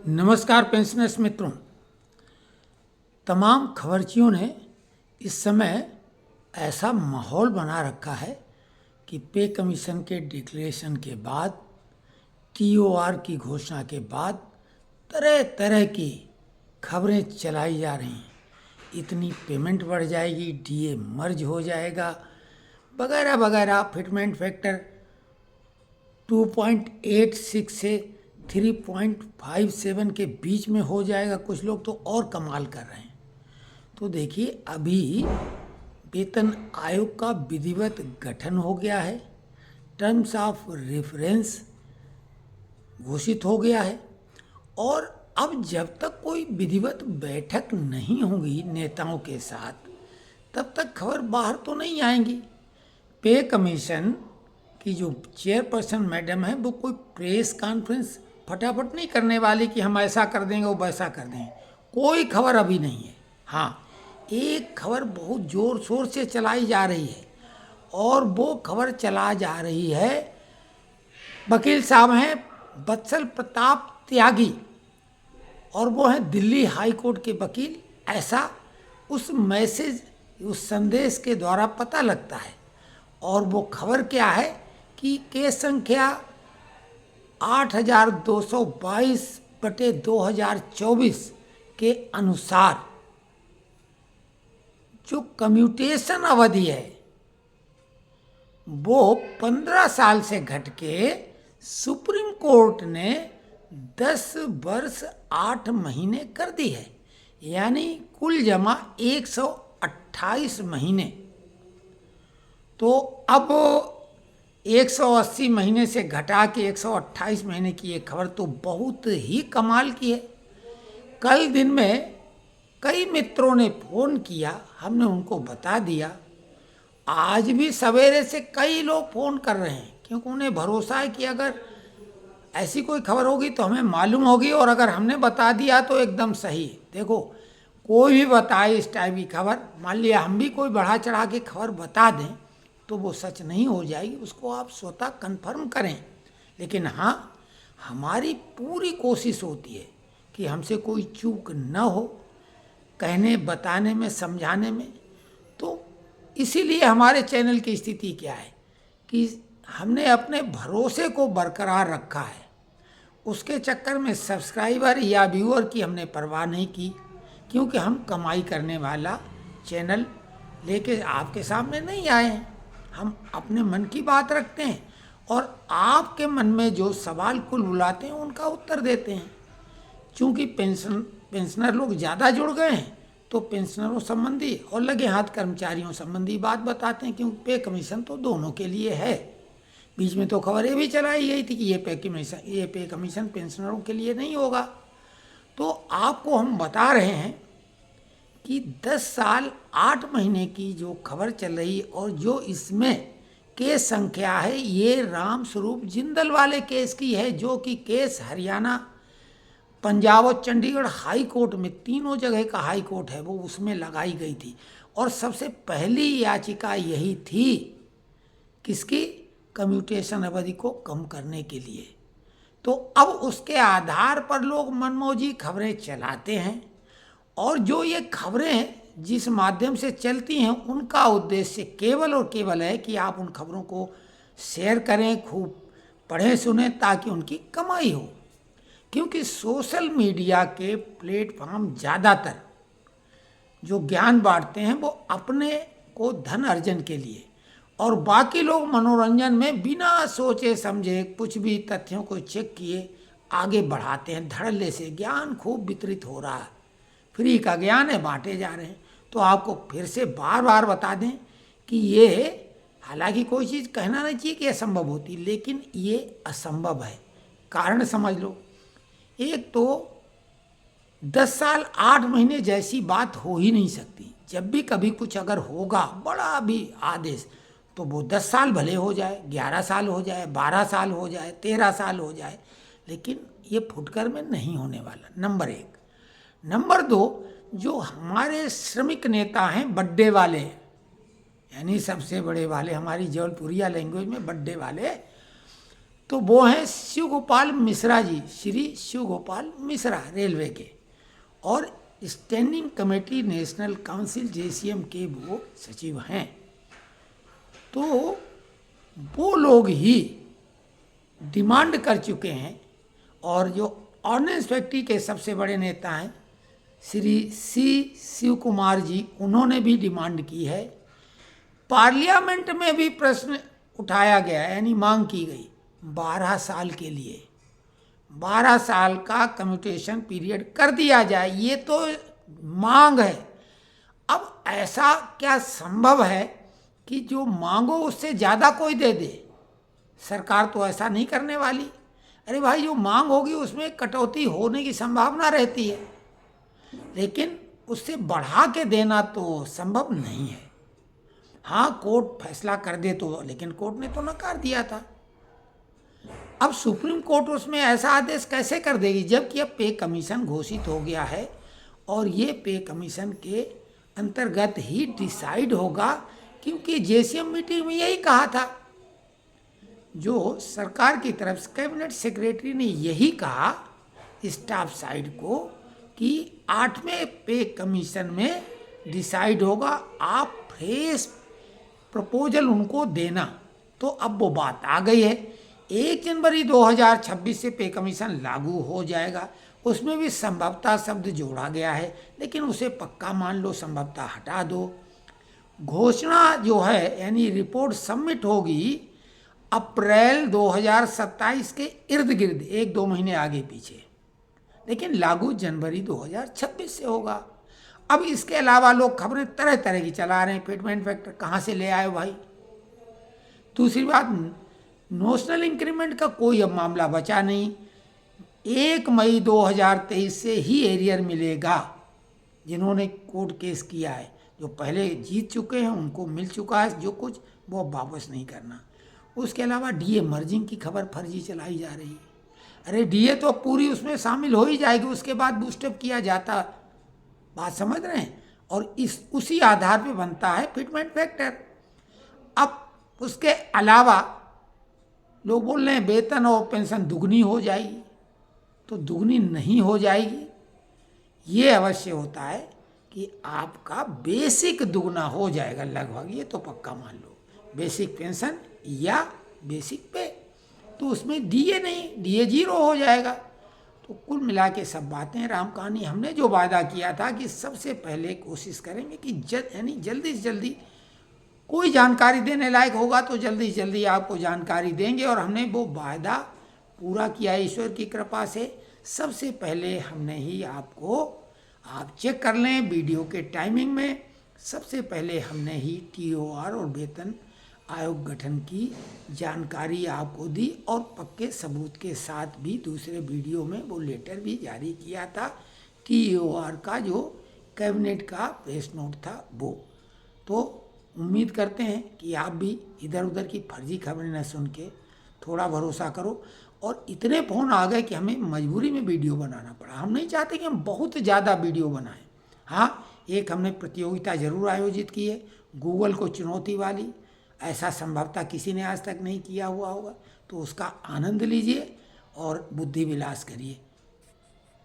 नमस्कार पेंशनर्स मित्रों, तमाम खबरचियों ने इस समय ऐसा माहौल बना रखा है कि पे कमीशन के डिक्लेरेशन के बाद, टीओआर की घोषणा के बाद तरह तरह की खबरें चलाई जा रही हैं। इतनी पेमेंट बढ़ जाएगी, डीए मर्ज हो जाएगा, वगैरह वगैरह। फिटमेंट फैक्टर 2.86 से 3.57 के बीच में हो जाएगा। कुछ लोग तो और कमाल कर रहे हैं। तो देखिए, अभी वेतन आयोग का विधिवत गठन हो गया है, टर्म्स ऑफ रेफरेंस घोषित हो गया है, और अब जब तक कोई विधिवत बैठक नहीं होगी नेताओं के साथ, तब तक खबर बाहर तो नहीं आएंगी। पे कमीशन की जो चेयरपर्सन मैडम है, वो कोई प्रेस कॉन्फ्रेंस फटाफट नहीं करने वाली कि हम ऐसा कर देंगे वो वैसा कर देंगे। कोई खबर अभी नहीं है। हाँ, एक खबर बहुत ज़ोर शोर से चलाई जा रही है, और वो खबर चला जा रही है, वकील साहब हैं वत्सल प्रताप त्यागी, और वो हैं दिल्ली हाई कोर्ट के वकील। ऐसा उस मैसेज, उस संदेश के द्वारा पता लगता है। और वो खबर क्या है कि केस संख्या 8222/2024 के अनुसार जो कम्यूटेशन अवधि है वो 15 साल से घट के सुप्रीम कोर्ट ने 10 वर्ष 8 महीने कर दी है, यानी कुल जमा 128 महीने। तो अब 180 महीने से घटा के 128 महीने की ये खबर तो बहुत ही कमाल की है। कल दिन में कई मित्रों ने फ़ोन किया, हमने उनको बता दिया। आज भी सवेरे से कई लोग फ़ोन कर रहे हैं, क्योंकि उन्हें भरोसा है कि अगर ऐसी कोई खबर होगी तो हमें मालूम होगी, और अगर हमने बता दिया तो एकदम सही है। देखो, कोई भी बताए इस टाइप की खबर, मान लिया हम भी कोई बढ़ा चढ़ा के खबर बता दें तो वो सच नहीं हो जाएगी, उसको आप स्वतः कंफर्म करें। लेकिन हाँ, हमारी पूरी कोशिश होती है कि हमसे कोई चूक न हो कहने, बताने में, समझाने में। तो इसीलिए हमारे चैनल की स्थिति क्या है कि हमने अपने भरोसे को बरकरार रखा है। उसके चक्कर में सब्सक्राइबर या व्यूअर की हमने परवाह नहीं की, क्योंकि हम कमाई करने वाला चैनल लेके आपके सामने नहीं आए हैं। हम अपने मन की बात रखते हैं, और आपके मन में जो सवाल कुल बुलाते हैं उनका उत्तर देते हैं। चूँकि पेंशनर लोग ज़्यादा जुड़ गए हैं, तो पेंशनरों संबंधी और लगे हाथ कर्मचारियों संबंधी बात बताते हैं, क्योंकि पे कमीशन तो दोनों के लिए है। बीच में तो खबर ये भी चलाई गई थी कि ये पे कमीशन पेंशनरों के लिए नहीं होगा। तो आपको हम बता रहे हैं कि 10 साल 8 महीने की जो खबर चल रही, और जो इसमें केस संख्या है, ये राम स्वरूप जिंदल वाले केस की है, जो कि केस हरियाणा, पंजाब और चंडीगढ़ हाई कोर्ट में, तीनों जगह का हाई कोर्ट है वो, उसमें लगाई गई थी। और सबसे पहली याचिका यही थी, किसकी? कम्यूटेशन अवधि को कम करने के लिए। तो अब उसके आधार पर लोग मनमौजी खबरें चलाते हैं, और जो ये खबरें जिस माध्यम से चलती हैं, उनका उद्देश्य केवल और केवल है कि आप उन खबरों को शेयर करें, खूब पढ़ें सुनें, ताकि उनकी कमाई हो। क्योंकि सोशल मीडिया के प्लेटफॉर्म ज़्यादातर जो ज्ञान बांटते हैं वो अपने को धन अर्जन के लिए, और बाकी लोग मनोरंजन में बिना सोचे समझे कुछ भी तथ्यों को चेक किए आगे बढ़ाते हैं। धड़ल्ले से ज्ञान खूब वितरित हो रहा है, फ्री का ज्ञान है, बांटे जा रहे हैं। तो आपको फिर से बार बार बता दें कि ये, हालांकि कोई चीज़ कहना नहीं चाहिए कि असंभव होती, लेकिन ये असंभव है। कारण समझ लो, एक तो 10 साल 8 महीने जैसी बात हो ही नहीं सकती। जब भी कभी कुछ अगर होगा, बड़ा भी आदेश, तो वो 10 साल भले हो जाए, 11 साल हो जाए, 12 साल हो जाए, 13 साल हो जाए, लेकिन ये फुटकर में नहीं होने वाला, नंबर 1। नंबर 2, जो हमारे श्रमिक नेता हैं, बड्डे वाले, यानी सबसे बड़े वाले, हमारी जबलपुरिया लैंग्वेज में बड्डे वाले, तो वो हैं शिव गोपाल मिश्रा जी, श्री शिव गोपाल मिश्रा रेलवे के, और standing committee national council JCM के वो सचिव हैं। तो वो लोग ही डिमांड कर चुके हैं, और जो ऑर्डिनेंस फैक्ट्री के सबसे बड़े नेता हैं श्री सी शिव कुमार जी, उन्होंने भी डिमांड की है। पार्लियामेंट में भी प्रश्न उठाया गया, यानी मांग की गई 12 साल के लिए 12 साल का कम्यूटेशन पीरियड कर दिया जाए, ये तो मांग है। अब ऐसा क्या संभव है कि जो मांगो उससे ज़्यादा कोई दे दे? सरकार तो ऐसा नहीं करने वाली। अरे भाई, जो मांग होगी उसमें कटौती होने की संभावना रहती है, लेकिन उससे बढ़ा के देना तो संभव नहीं है। हाँ, कोर्ट फैसला कर दे तो, लेकिन कोर्ट ने तो नकार दिया था। अब सुप्रीम कोर्ट उसमें ऐसा आदेश कैसे कर देगी, जबकि अब पे कमीशन घोषित हो गया है, और ये पे कमीशन के अंतर्गत ही डिसाइड होगा, क्योंकि जेसीएम मीटिंग में यही कहा था। जो सरकार की तरफ से कैबिनेट सेक्रेटरी ने यही कहा स्टाफ साइड को कि 8वें पे कमीशन में डिसाइड होगा, आप फ्रेश प्रपोजल उनको देना। तो अब वो बात आ गई है, 1 जनवरी 2026 से पे कमीशन लागू हो जाएगा। उसमें भी संभवतः शब्द जोड़ा गया है, लेकिन उसे पक्का मान लो, संभवतः हटा दो। घोषणा जो है, यानी रिपोर्ट सबमिट होगी अप्रैल 2027 के इर्द गिर्द, 1-2 महीने आगे पीछे, लेकिन लागू जनवरी 2026 से होगा। अब इसके अलावा लोग खबरें तरह तरह की चला रहे हैं, फिटमेंट फैक्टर कहाँ से ले आए भाई। दूसरी बात, नोशनल इंक्रीमेंट का कोई अब मामला बचा नहीं। 1 मई 2023 से ही एरियर मिलेगा। जिन्होंने कोर्ट केस किया है, जो पहले जीत चुके हैं उनको मिल चुका है जो कुछ, वो वापस नहीं करना। उसके अलावा डीए मर्जिंग की खबर फर्जी चलाई जा रही है। अरे डीए तो पूरी उसमें शामिल हो ही जाएगी, उसके बाद बूस्टअप किया जाता, बात समझ रहे हैं, और उसी आधार पे बनता है फिटमेंट फैक्टर। अब उसके अलावा लोग बोल रहे हैं वेतन और पेंशन दुगनी हो जाएगी, तो दुगनी नहीं हो जाएगी। ये अवश्य होता है कि आपका बेसिक दुगना हो जाएगा लगभग, ये तो पक्का मान लो, बेसिक पेंशन या बेसिक पे। तो उसमें डीए नहीं, डीए 0 हो जाएगा। तो कुल मिला के सब बातें राम कहानी। हमने जो वादा किया था कि सबसे पहले कोशिश करेंगे कि यानी जल्दी से जल्दी कोई जानकारी देने लायक होगा तो जल्दी से जल्दी आपको जानकारी देंगे, और हमने वो वादा पूरा किया ईश्वर की कृपा से। सबसे पहले हमने ही आपको, आप चेक कर लें वीडियो के टाइमिंग में, सबसे पहले हमने ही टीओआर और वेतन आयोग गठन की जानकारी आपको दी, और पक्के सबूत के साथ भी दूसरे वीडियो में वो लेटर भी जारी किया था टीओआर का, जो कैबिनेट का प्रेस नोट था वो। तो उम्मीद करते हैं कि आप भी इधर उधर की फर्जी खबरें न सुन के थोड़ा भरोसा करो। और इतने फ़ोन आ गए कि हमें मजबूरी में वीडियो बनाना पड़ा। हम नहीं चाहते कि हम बहुत ज़्यादा वीडियो बनाएं। हाँ, एक हमने प्रतियोगिता ज़रूर आयोजित की है, गूगल को चुनौती वाली, ऐसा संभवतः किसी ने आज तक नहीं किया हुआ होगा, तो उसका आनंद लीजिए और बुद्धि विलास करिए।